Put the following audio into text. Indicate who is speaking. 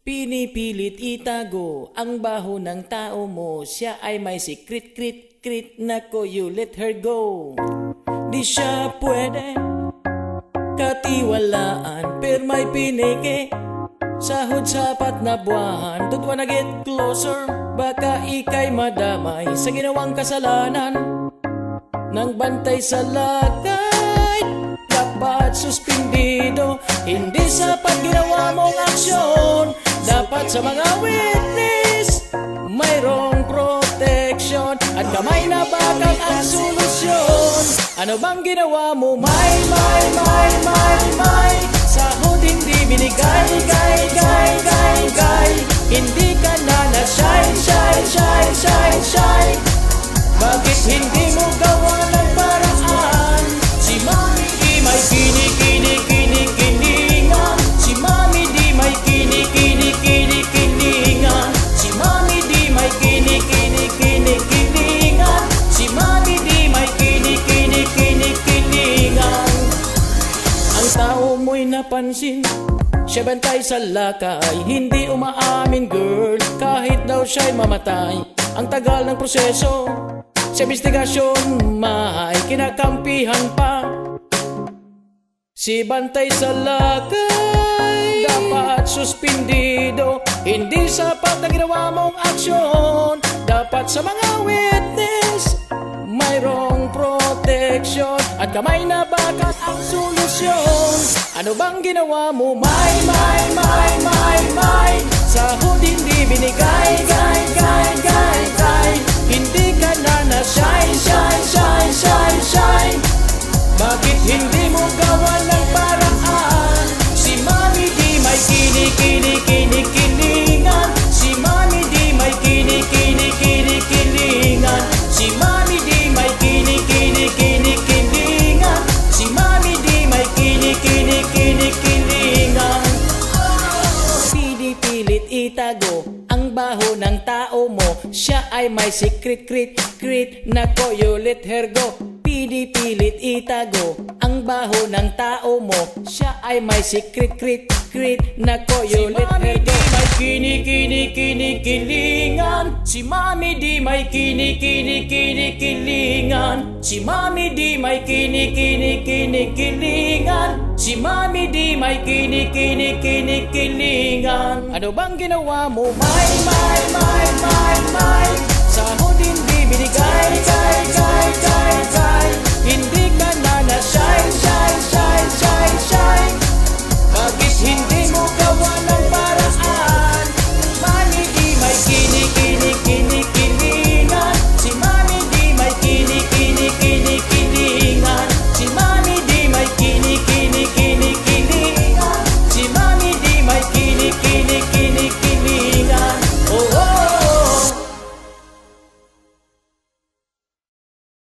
Speaker 1: Pinipilit itago ang baho ng tao mo. Siya ay may secret, crit, nako you let her go. Di siya pwede katiwalaan, pero may piniki sahod sapat na buwan. Don't wanna get closer, baka ikay madamay sa ginawang kasalanan. Nang bantay sa lakay, dapat suspindido. Hindi sapat ginawa mong aksyon. Dapat sa mga witness mayroong protection, at kamay na bakal ang solusyon. Ano bang ginawa mo? May sahod hindi binigay, gay. Hindi ka na shy. Bakit hindi mo gawa ng paraan? Si Mami di may kinikilingan. Si Mami di may kinikilingan. Si Mami di may kinikilingan. Si Mami di may kinikilingan. Ang tao mo'y napansin, siya bantay sa lakay, hindi umaamin girl, kahit daw siya'y mamatay. Ang tagal ng proseso sa investigasyon, may kinakampihan pa. Si bantay sa lakay, dapat suspindido. Hindi sapat na ginawa mong aksyon. Dapat sa mga witness mayroong protection, at kamay na bakal ang solusyon. Ano bang ginawa mo? May sahod hindi binigay, gay. Hindi ka na shy. Bakit hindi mo gawa ng paraan? Si Mami di may kinikilingan. Si Mami di may kinikilingan. Si Mami di may kinikilingan. Si Mami di may kinikilingan. Pinipilit itago ang baho ng tao mo. Siya ay may secret, crit, nako you let her go. Pinipilit itago ang baho ng tao mo. Siya ay may secret, crit, nako you let her go. Si Mami di may kinikilingan. Si Mami di may kinikilingan. Si Mami di may kinikilingan. Si Mami di may kinikilingan. Ano bang ginawa mo? May sahod hindi binigay, gay. Hindi ka na shy. Bakit hindi mo gawa na